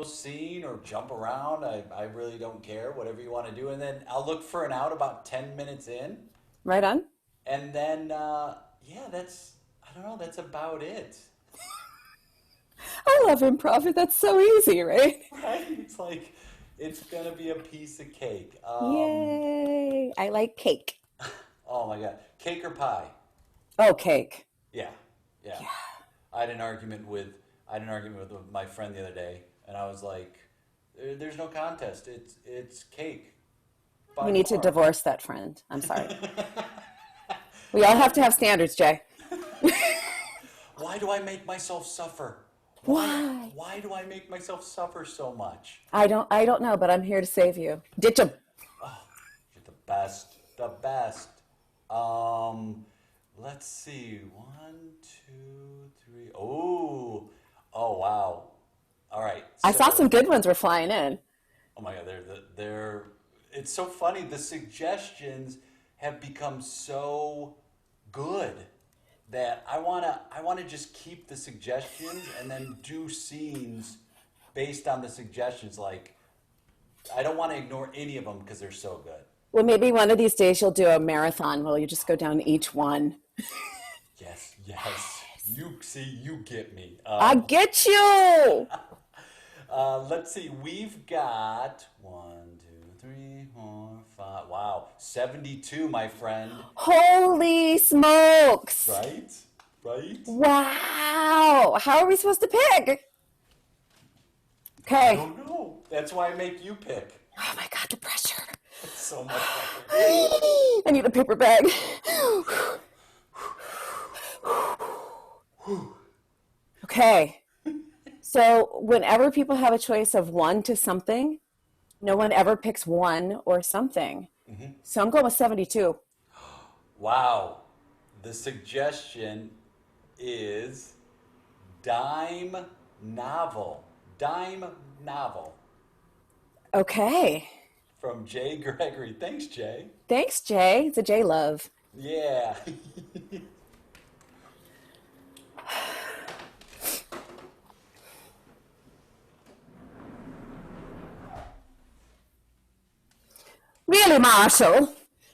scene or jump around. I really don't care, whatever you want to do. And then I'll look for an out about 10 minutes in. Right on. And then, yeah, I don't know, that's about it. I love improv. That's so easy, right? Right? It's like, it's going to be a piece of cake. Yay. I like cake. Oh my God. Cake or pie? Oh, cake. Yeah. Yeah. Yeah. I had an argument with my friend the other day, and I was like, "There's no contest. It's cake." We By need to far. divorce that friend. I'm sorry. We all have to have standards, Jay. Why do I make myself suffer? Why? Why do I make myself suffer so much? I don't know, but I'm here to save you. Ditch him. Oh, you're the best. The best. Um, let's see. One, two, three. Oh, oh wow. All right. I saw So, some good ones were flying in. oh my God, they're. It's so funny. The suggestions have become so good that I wanna just keep the suggestions and then do scenes based on the suggestions. Like I don't want to ignore any of them because they're so good. Well, maybe one of these days you'll do a marathon where you just go down each one. Yes, yes. You see, you get me. I get you. Let's see. We've got one, two, three, four, five. Wow, 72, my friend. Holy smokes. Right? Right? Wow. How are we supposed to pick? I Okay. don't know. That's why I make you pick. Oh my God, the pressure. It's so much better. I need a paper bag. Okay. So whenever people have a choice of one to something, no one ever picks one or something. So I'm going with 72. Wow. The suggestion is dime novel. Dime novel Okay. from J Graigory. Thanks, Jay. Thanks, Jay. It's a J love. Yeah. Really, Marshall?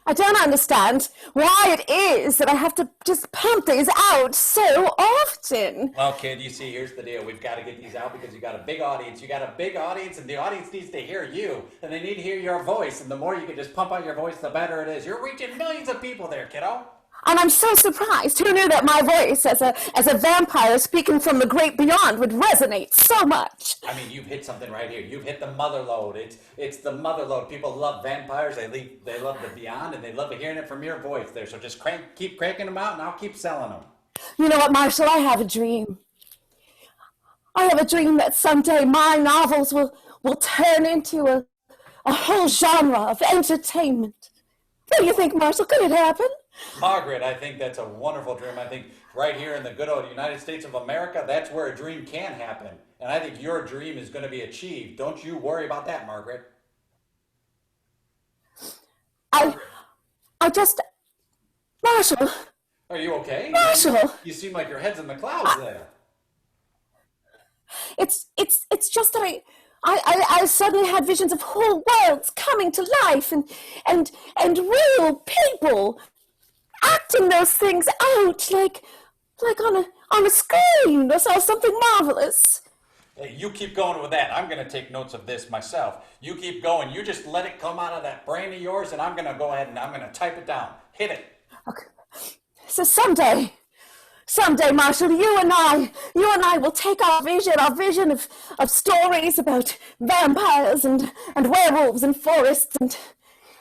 I don't understand why it is that I have to just pump these out so often. Well, kid, you see, here's the deal. We've got to get these out because you got a big audience. You got a big audience, and the audience needs to hear you, and they need to hear your voice. And the more you can just pump out your voice, the better it is. You're reaching millions of people there, kiddo. And I'm so surprised. Who knew that my voice as a vampire speaking from the great beyond would resonate so much? I mean, you've hit something right here. You've hit the mother lode. It's the mother lode. People love vampires. They love the beyond, and they love hearing it from your voice there. So just keep cranking them out, and I'll keep selling them. You know what, Marshall? I have a dream. I have a dream that someday my novels will turn into a whole genre of entertainment. What do you think, Marshall? Could it happen? Margaret, I think that's a wonderful dream. I think right here in the good old United States of America, that's where a dream can happen. And I think your dream is going to be achieved. Don't you worry about that, Margaret. I I just Marshall, Are you okay? Marshall. You seem like your head's in the clouds there. It's just that I suddenly had visions of whole worlds coming to life and real people acting those things out like on a screen or something marvelous. Hey, you keep going with that. I'm going to take notes of this myself. You keep going. You just let it come out of that brain of yours, and I'm going to go ahead and I'm going to type it down. Hit it. Okay. So someday, Marshall, you and I will take our vision of stories about vampires and werewolves and forests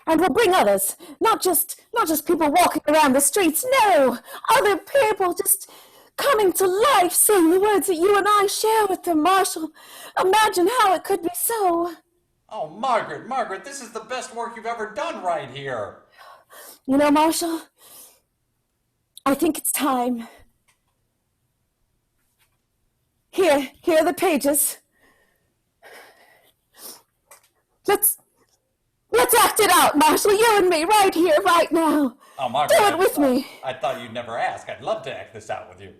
and we'll bring others, not just people walking around the streets, no, other people just coming to life, saying the words that you and I share with them, Marshall. Imagine how it could be so. Oh, Margaret, this is the best work you've ever done right here. You know, Marshall, I think it's time. Here are the pages. Let's act it out, Marshall, you and me, right here, right now. Oh, Margaret, Do it with me. I thought you'd never ask. I'd love to act this out with you.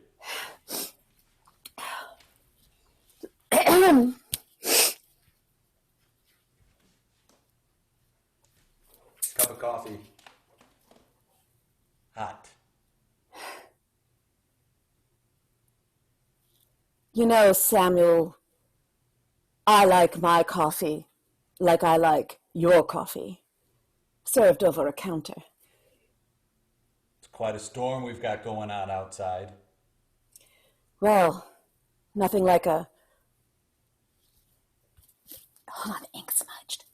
cup of coffee. Hot. You know, Samuel, I like my coffee like I like your coffee, served over a counter. It's quite a storm we've got going on outside. Well, nothing like a... Hold on, ink smudged.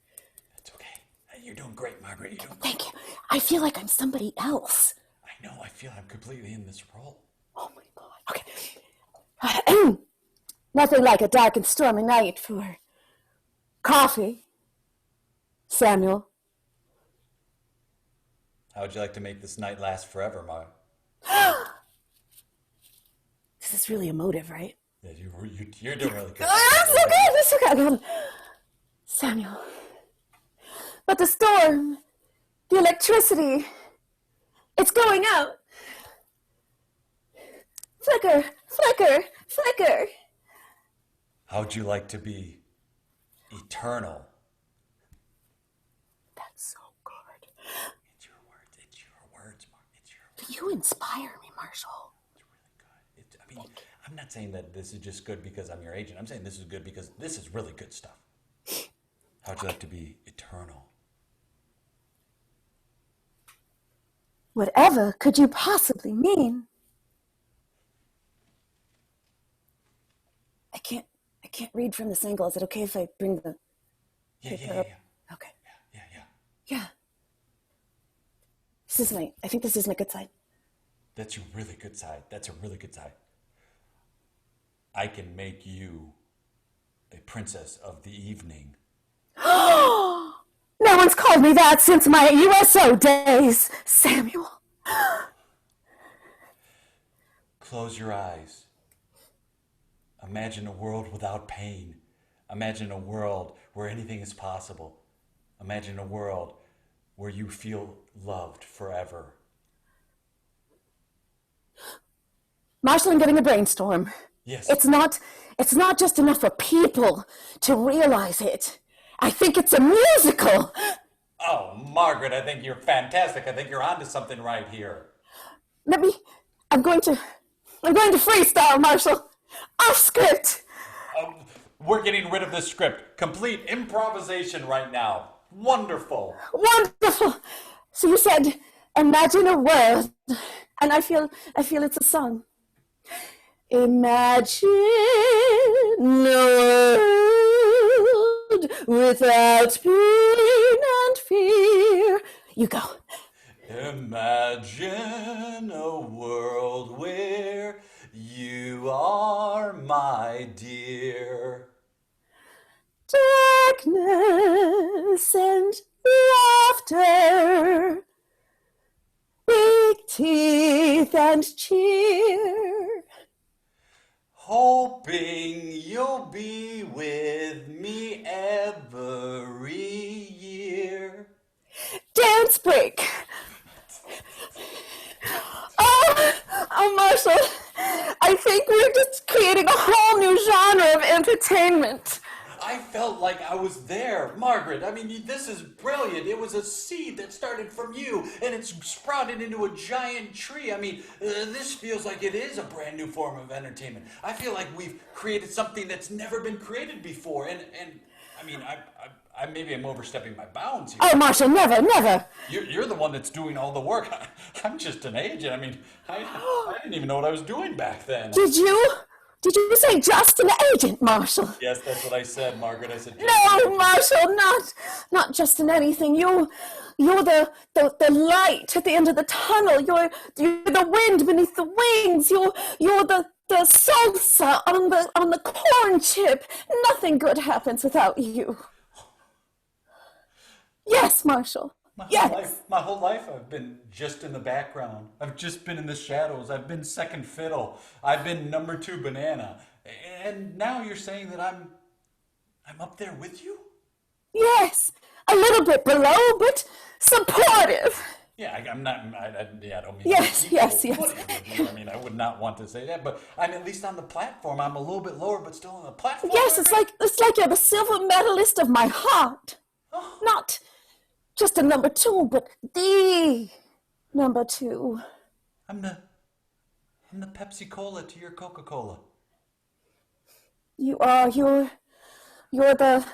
It's okay. You're doing great, Margaret. You're doing great. Thank you. I feel like I'm somebody else. I know. I feel I'm completely in this role. Oh my God. Okay. Nothing like a dark and stormy night for coffee, Samuel. How would you like to make this night last forever, Mark? This is really emotive, right? Yeah, you're doing really good. It's okay. Samuel. But the storm, the electricity, it's going out. Flicker, flicker, flicker. How would you like to be eternal? That's so good. It's your words, Mark. It's your words. You inspire me, Marshall. It's really good. I'm not saying that this is just good because I'm your agent. I'm saying this is good because this is really good stuff. How would you like to be eternal? Whatever could you possibly mean? I can't read from this angle. Is it okay if I bring the paper up? Okay. Yeah. I think this is my good side. That's your really good side. That's a really good side. I can make you a princess of the evening. No one's called me that since my USO days, Samuel. Close your eyes. Imagine a world without pain. Imagine a world where anything is possible. Imagine a world where you feel loved forever. Marshall, I'm getting a brainstorm. Yes. It's not just enough for people to realize it. I think it's a musical. Oh, Margaret, I think you're fantastic. I think you're onto something right here. I'm going to freestyle, Marshall. Off script. We're getting rid of the script. Complete improvisation right now. Wonderful. Wonderful. So you said, imagine a world, and I feel it's a song. Imagine a world without pain and fear. You go. Imagine a world where you are my dear. Darkness and laughter, big teeth and cheer. Hoping you'll be with me every year. Dance break. Oh, Marshall, I think we're just creating a whole new genre of entertainment. I felt like I was there, Margaret. I mean, this is brilliant. It was a seed that started from you, and it's sprouted into a giant tree. I mean, this feels like it is a brand new form of entertainment. I feel like we've created something that's never been created before, and I mean, maybe I'm overstepping my bounds here. Oh, Marshall, never. You're the one that's doing all the work. I'm just an agent. I mean, I didn't even know what I was doing back then. Did you say just an agent, Marshall? Yes, that's what I said, Margaret. I said no, Marshall, not just in anything. You're the light at the end of the tunnel. You're the wind beneath the wings. You're the salsa on the corn chip. Nothing good happens without you. Yes, Marshall. My whole life I've been just in the background. I've just been in the shadows. I've been second fiddle. I've been number 2 banana. And now you're saying that I'm up there with you? Yes, a little bit below, but supportive. Yeah, I'm not. I don't mean. Yes. I mean, I would not want to say that, but I'm at least on the platform. I'm a little bit lower, but still on the platform. Yes, it's like you're the silver medalist of my heart. Not just a number two, but the number two. I'm the Pepsi Cola to your Coca-Cola. You're the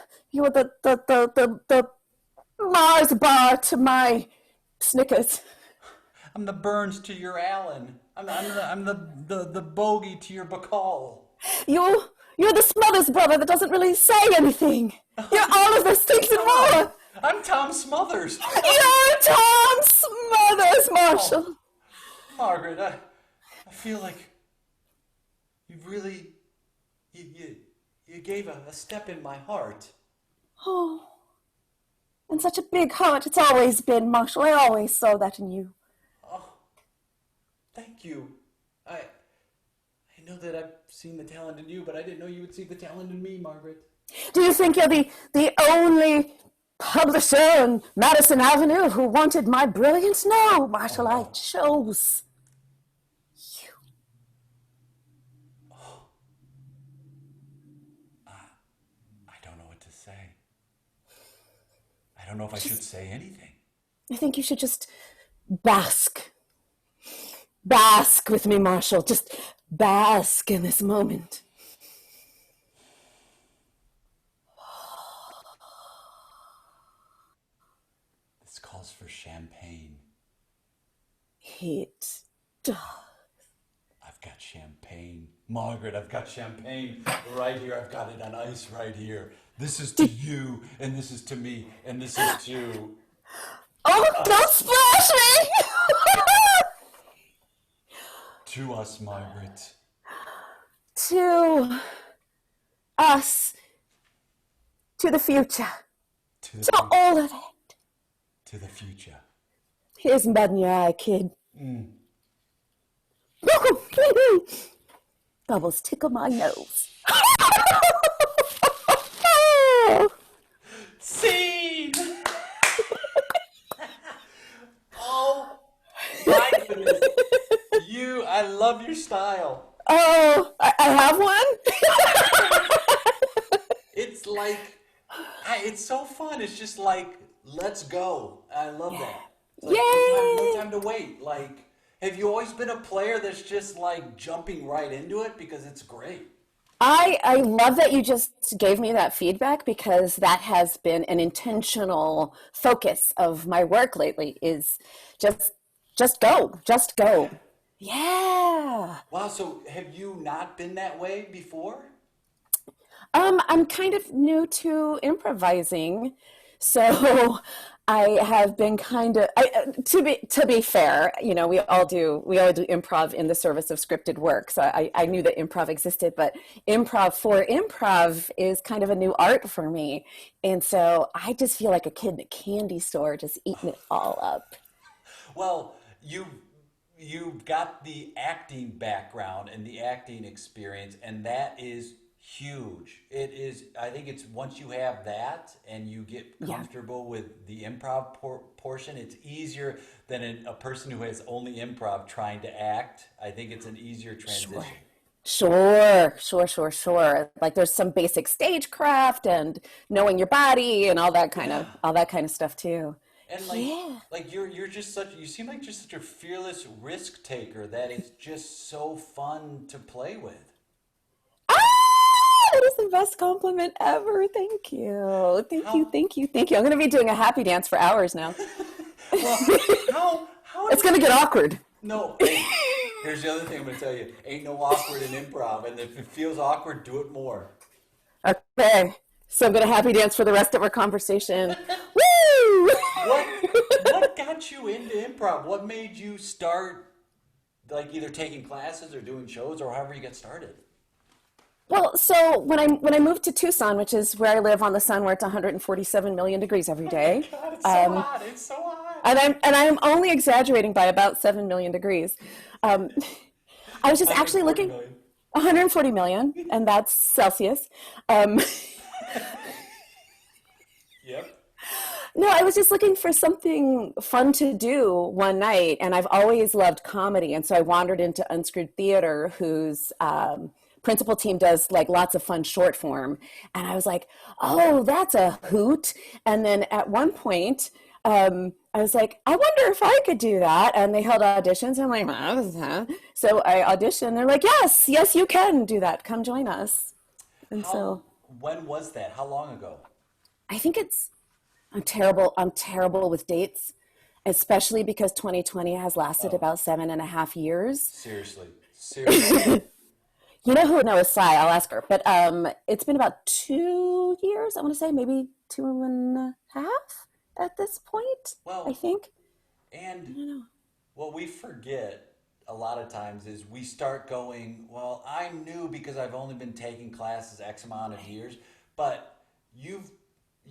Mars bar to my Snickers. I'm the Burns to your Allen. I'm the Bogey to your Bacall. You're the Smothers brother that doesn't really say anything. You're all of those things and more. I'm Tom Smothers. You're Tom Smothers, Marshall. Oh, Margaret, I feel like you gave a step in my heart. Oh, and such a big heart it's always been, Marshall. I always saw that in you. Oh, thank you. I know that I've seen the talent in you, but I didn't know you would see the talent in me, Margaret. Do you think you're the only publisher in Madison Avenue who wanted my brilliance? No, Marshall, I chose you. Oh. I don't know what to say. I don't know if I should say anything. I think you should just bask. Bask with me, Marshall. Just bask in this moment. This calls for champagne. It does. I've got champagne. Margaret, I've got champagne right here. I've got it on ice right here. This is to you, and this is to me, and this is to... Oh, don't splash me! To us, Margaret. To us. To the future. To all of it. To the future. Here's mud in your eye, kid. Bubbles tickle my nose. Scene! Oh, my goodness. I love your style. Oh, I have one? It's like, it's so fun. It's just like, let's go. I love that. It's like, no time to wait. Like, have you always been a player that's just like jumping right into it? Because it's great. I love that you just gave me that feedback, because that has been an intentional focus of my work lately, is just go. Yeah. Wow, so have you not been that way before? I'm kind of new to improvising, so I have been to be fair, we all do improv in the service of scripted work. So I knew that improv existed, but improv for improv is kind of a new art for me. And so I just feel like a kid in a candy store just eating it all up. Well, you've got the acting background and the acting experience, and that is huge. It is. I think it's once you have that and you get comfortable with the improv portion, it's easier than a person who has only improv trying to act. I think it's an easier transition. Sure. Like there's some basic stagecraft and knowing your body and all that kind of stuff too. And like you're just you seem like just such a fearless risk taker that it's just so fun to play with. That is the best compliment ever. Thank you. Thank you. I'm going to be doing a happy dance for hours now. Well, how it's going to get awkward. No. Here's the other thing I'm going to tell you. Ain't no awkward in improv. And if it feels awkward, do it more. Okay. So I'm going to happy dance for the rest of our conversation. Woo! What got you into improv? What made you start, like, either taking classes or doing shows or however you got started? Well, so when I moved to Tucson, which is where I live on the sun, where it's 147 million degrees every day. Oh my God, it's so hot. And I'm only exaggerating by about 7 million degrees. I was just actually looking. 140 million, and that's Celsius. Yep. No, I was just looking for something fun to do one night, and I've always loved comedy, and so I wandered into Unscrewed Theater, whose principal team does like lots of fun short form, and I was like, oh, that's a hoot. And then at one point I was like, I wonder if I could do that. And they held auditions. I'm like, huh? So I auditioned. They're like, yes, yes, you can do that. Come join us. And How, so when was that? How long ago? I think I'm terrible. I'm terrible with dates, especially because 2020 has lasted Oh, about 7.5 years. seriously. Seriously. You know who? No, it's Sai. I'll ask her. But it's been about 2 years. I want to say maybe 2.5 at this point. I Well, think. I and don't know. what we forget a lot of times is we start going, well, I knew because I've only been taking classes X amount of years, but you've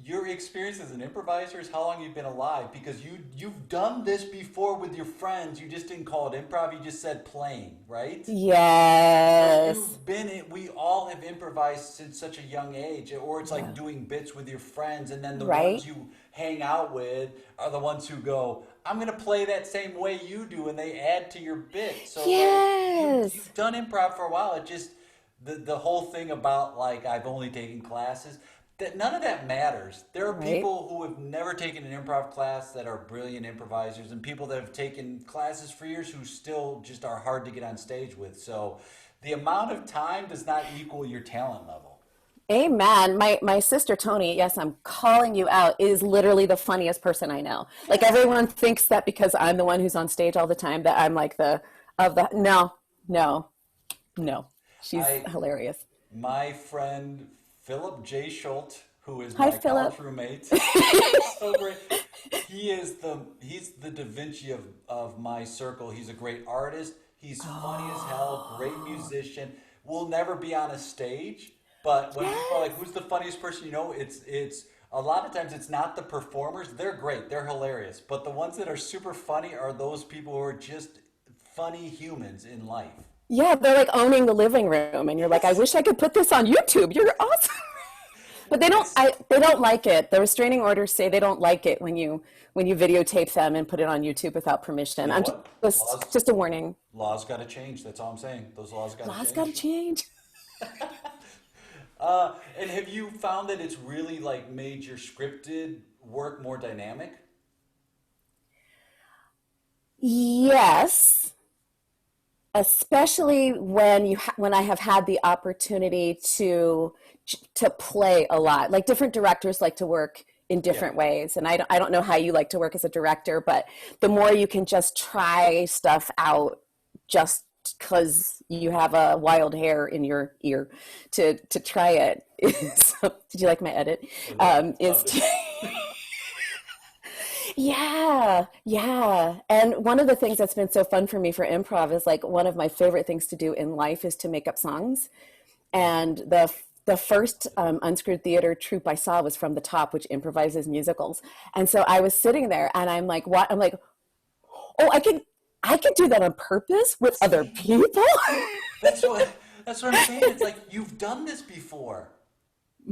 your experience as an improviser is how long you've been alive because you've done this before with your friends. You just didn't call it improv, you just said playing, right? So Yes. you've been in, we all have improvised since such a young age, or it's like Yeah. doing bits with your friends, and then the Right. ones you hang out with are the ones who go, I'm gonna play that same way you do, and they add to your bit. So like Yes. you've done improv for a while. It just the whole thing about like I've only taken classes that none of that matters. There are Right. people who have never taken an improv class that are brilliant improvisers, and people that have taken classes for years who still just are hard to get on stage with. So the amount of time does not equal your talent level. Amen. My sister Tony, yes, I'm calling you out, is literally the funniest person I know. Like Yes. everyone thinks that because I'm the one who's on stage all the time that I'm like the of the no, no, no. She's I hilarious. My friend Philip J. Schultz, who is Hi, my Philip. college roommate, so great. He's the Da Vinci of my circle. He's a great artist. He's funny as hell, great Oh, musician. Will never be on a stage, but when people are like, yes. "Who's the funniest person you know?" It's a lot of times it's not the performers. They're great. They're hilarious. But the ones that are super funny are those people who are just funny humans in life. Yeah, they're like owning the living room, and you're like, I Yes. wish I could put this on YouTube. You're awesome. But they don't. It's They don't like it. The restraining orders say they don't like it when you videotape them and put it on YouTube without You permission. know I'm what? just a warning. Laws got to change. That's all I'm saying. Those laws got to Laws got to change. change. And have you found that it's really like made your scripted work more dynamic? Yes, especially when I have had the opportunity to play a lot. Like different directors like to work in Yeah. different ways, and I don't know how you like to work as a director, but the more you can just try stuff out, just because you have a wild hair in your ear to try it. Did you like my edit? Oh yeah, Is loved it. Yeah, yeah. And one of the things that's been so fun for me for improv is like one of my favorite things to do in life is to make up songs. Oh, And the first unscrewed theater troupe I saw was From the Top, which improvises musicals. And so I was sitting there and I'm like, what? I'm like, oh, I could do that on purpose with other see, people. that's what I'm saying. It's like you've done this before.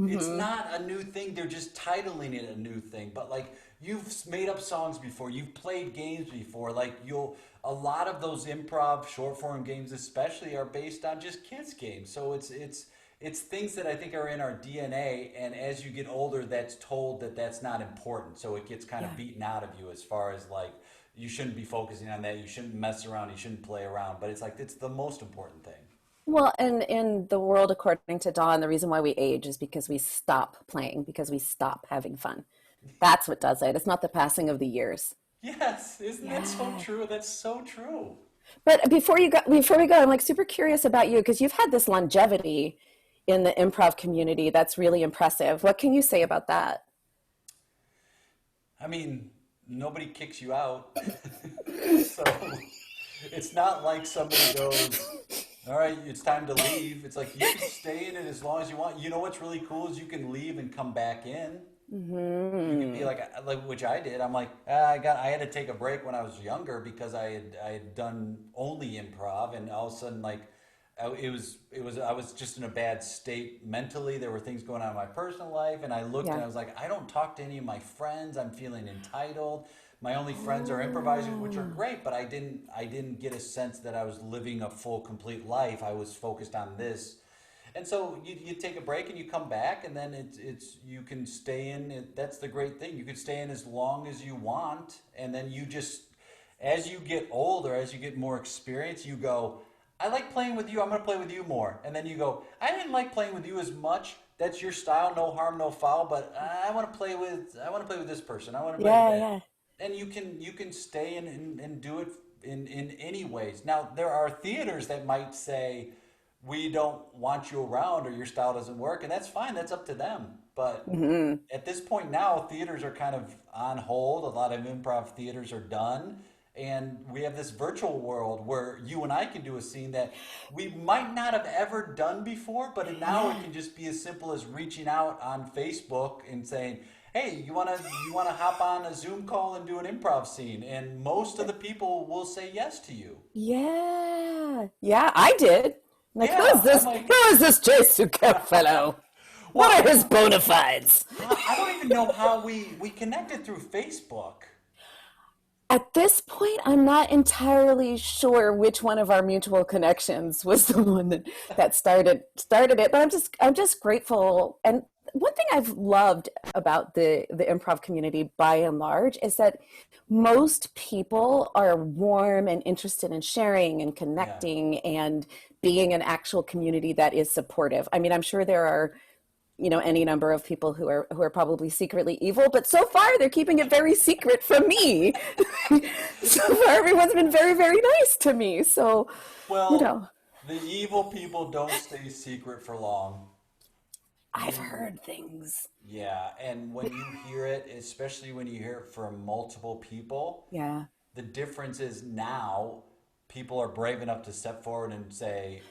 It's Hmm. not a new thing. They're just titling it a new thing. But like you've made up songs before, you've played games before. Like you'll a lot of those improv short form games, especially, are based on just kids games. So it's things that I think are in our DNA. And as you get older, that's told that that's not important. So it gets kind of Yeah. beaten out of you as far as like you shouldn't be focusing on that. You shouldn't mess around. You shouldn't play around. But it's like it's the most important thing. Well, and in the world, according to Dawn, the reason why we age is because we stop playing, because we stop having fun. That's what does it. It's not the passing of the years. Yes, isn't that so Yeah. true? That's so true. But before we go, I'm like super curious about you because you've had this longevity in the improv community that's really impressive. What can you say about that? I mean, nobody kicks you out. So it's not like somebody goes, all right, it's time to leave. It's like you can stay in it as long as you want. You know what's really cool is you can leave and come back in. You can be Hmm. like which I did. I'm like, I had to take a break when I was younger because I had done only improv, and all of a sudden like I was just in a bad state mentally. There were things going on in my personal life, and I looked and Yeah. I was like, I don't talk to any of my friends. I'm feeling entitled. My only friends are improvisers, which are Oh. great, but I didn't get a sense that I was living a full complete life. I was focused on this. And so you take a break and you come back, and then it's you can stay in. That's the great thing. You can stay in as long as you want, and then you just, as you get older, as you get more experience, you go, I like playing with you. I'm going to play with you more. And then you go, I didn't like playing with you as much. That's your style. No harm, no foul. But I want to play with this person. I want to play with Yeah, that. yeah. And you can stay and do it in any ways. Now there are theaters that might say we don't want you around or your style doesn't work, and that's fine. That's up to them. But Hmm. at this point now, theaters are kind of on hold. A lot of improv theaters are done. And we have this virtual world where you and I can do a scene that we might not have ever done before, but now it Yeah. can just be as simple as reaching out on Facebook and saying, "Hey, you wanna hop on a Zoom call and do an improv scene?" And most of the people will say yes to you. Yeah. Yeah, I did. Like, who is Yeah, I'm this? like, Who is this Jay Sukkot fellow? What well, are his bona fides? I don't even know how we connected through Facebook. At this point, I'm not entirely sure which one of our mutual connections was the one that started it, but I'm just grateful. And one thing I've loved about the improv community by and large is that most people are warm and interested in sharing and Yeah. connecting and being an actual community that is supportive. I mean, I'm sure there are any number of people who are probably secretly evil, but so far they're keeping it very secret from me. So far everyone's been very, very nice to me, so you Well, know the evil people don't stay secret for long. I've You heard things. Yeah, and when you hear it, especially when you hear it from multiple people, Yeah. the difference is now people are brave enough to step forward and say,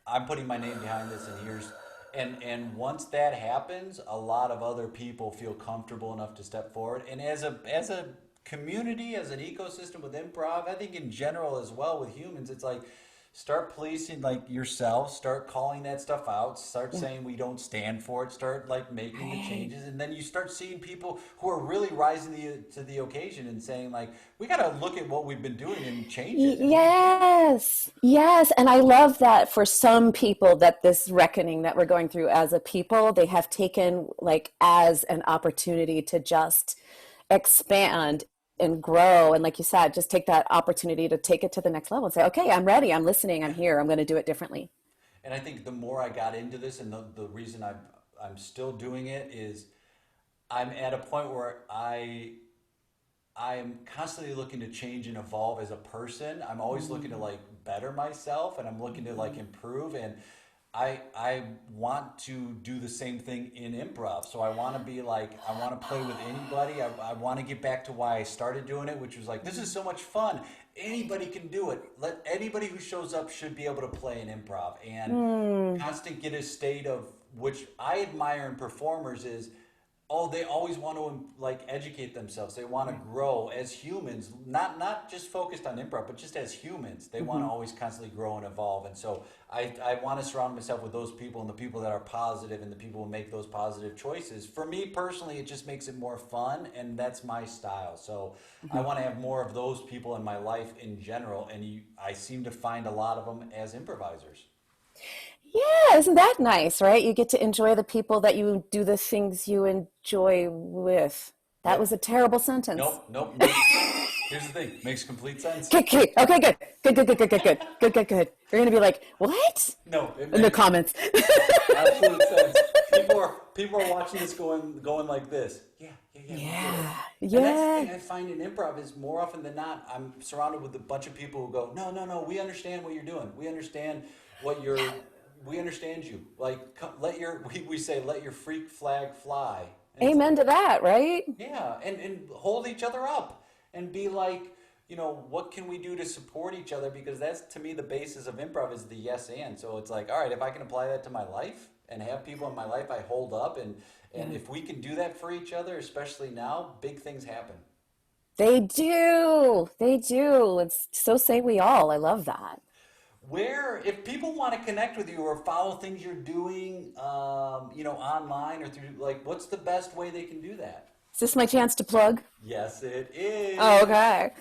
I'm putting my name behind this and here's and once that happens, a lot of other people feel comfortable enough to step forward. And as a community, as an ecosystem with improv, I think in general as well with humans, it's like start policing like yourself, start calling that stuff out, start Yeah. saying we don't stand for it, start like making the Right. changes, and then you start seeing people who are really rising to the occasion and saying like we got to look at what we've been doing and change it, and we do. Yes, yes. And I love that for some people that this reckoning that we're going through as a people, they have taken like as an opportunity to just expand and grow. And like you said, just take that opportunity to take it to the next level and say, okay, I'm ready, I'm listening, I'm Yeah. here, I'm going to do it differently. And I think the more I got into this, and the reason I'm still doing it is I'm at a point where I'm constantly looking to change and evolve as a person. I'm always looking to Mm-hmm. like better myself, and I'm looking to like improve. And I want to do the same thing in improv. So I want to be like I want to play with anybody. I want to get back to why I started doing it, which was like this is so much fun. Anybody can do it. Let anybody who shows up should be able to play an improv. And Mm, constant get a state of which I admire in performers is oh they always want to like educate themselves, they want to right. grow as humans, not just focused on improv but just as humans they want to Hmm. always constantly grow and evolve. And so I want to surround myself with those people and the people that are positive and the people who make those positive choices. For me personally it just makes it more fun and that's my style. So I Hmm. want to have more of those people in my life in general, and I seem to find a lot of them as improvisers. Yeah, isn't that nice, right? You get to enjoy the people that you do the things you enjoy with. That was Yep. a terrible sentence. Nope, makes here's the thing, makes complete sense. Okay, okay, okay, good. Good, good, good, good, good, good. Good, good, good. You're gonna be like, what? No, it In the makes comments. absolute sense. People are watching this going like this. Yeah, yeah, yeah, we get it. Yeah, And that's the yeah. thing I find in improv is more often than not, I'm surrounded with a bunch of people who go, no, no, no, we understand what you're doing. We understand what you're. We understand you. Like let your we say let your freak flag fly. And it's Amen like to that, right? yeah, and hold each other up and be like, what can we do to support each other? Because that's to me the basis of improv is the yes and. So it's like, all right, if I can apply that to my life and have people in my life I hold up and Yeah. if we can do that for each other, especially now, big things happen. They do. They do. It's so say we all. I love that. Where, if people want to connect with you or follow things you're doing, online or through, like, what's the best way they can do that? Is this my chance to plug? Yes, it is. Oh, okay.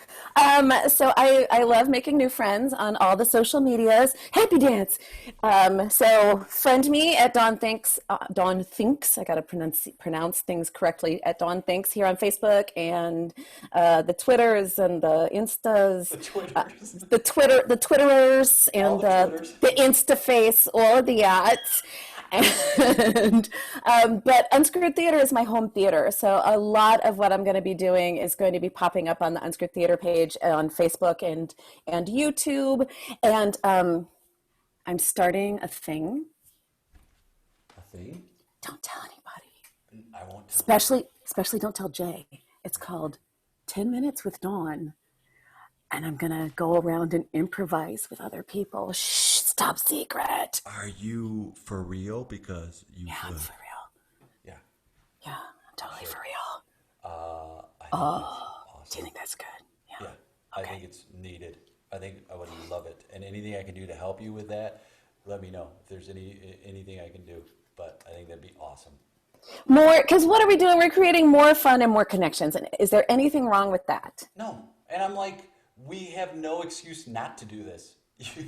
So I love making new friends on all the social medias. Happy dance. So friend me at Dawn Thinks. Dawn Thinks. I got to pronounce things correctly at Dawn Thinks here on Facebook and the Twitters and the Instas. The Twitters. The Twitterers and the Instaface, all of the ats. And but Unscrewed Theater is my home theater, so a lot of what I'm going to be doing is going to be popping up on the Unscrewed Theater page on Facebook and YouTube, and I'm starting a thing. A thing? Don't tell anybody. I won't tell. Especially don't tell Jay. It's called 10 Minutes with Dawn, and I'm going to go around and improvise with other people. Shh. Top secret. Are you for real? Because you Yeah, I'm could. for real. Yeah. Yeah, I'm totally for real. I think it's awesome. Do you think that's good? Yeah. I think it's needed. I think I would love it. And anything I can do to help you with that, let me know if there's anything I can do. But I think that'd be awesome. More, because what are we doing? We're creating more fun and more connections. And is there anything wrong with that? No. And I'm like, we have no excuse not to do this.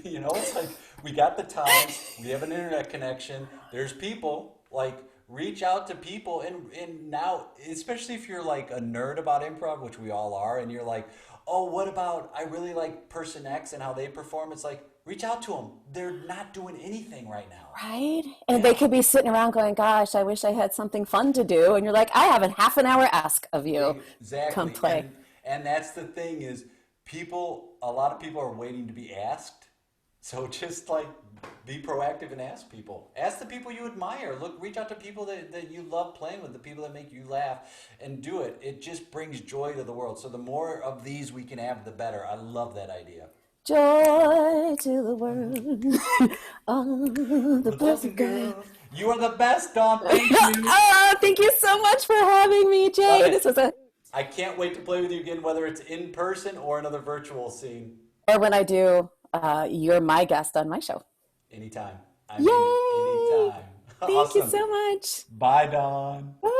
You know, it's like we got the time, we have an internet connection, there's people, like reach out to people and now, especially if you're like a nerd about improv, which we all are, and you're like, oh, what about, I really like person X and how they perform. It's like, reach out to them. They're not doing anything right now. Right? And they could be sitting around going, gosh, I wish I had something fun to do. And you're like, I have a half an hour ask of you. Exactly. Come play. And that's the thing is a lot of people are waiting to be asked. So just like be proactive and ask people. Ask the people you admire. Reach out to people that you love playing with, the people that make you laugh, and do it. It just brings joy to the world. So the more of these we can have, the better. I love that idea. Joy to the world. Oh, the blessed girl. You are the best, Dawn. Thank you. Oh, thank you so much for having me, Jay. This was I can't wait to play with you again, whether it's in person or another virtual scene. Or when I do, you're my guest on my show. Anytime. Yay! Anytime. Thank you so much. Bye, Dawn. Bye.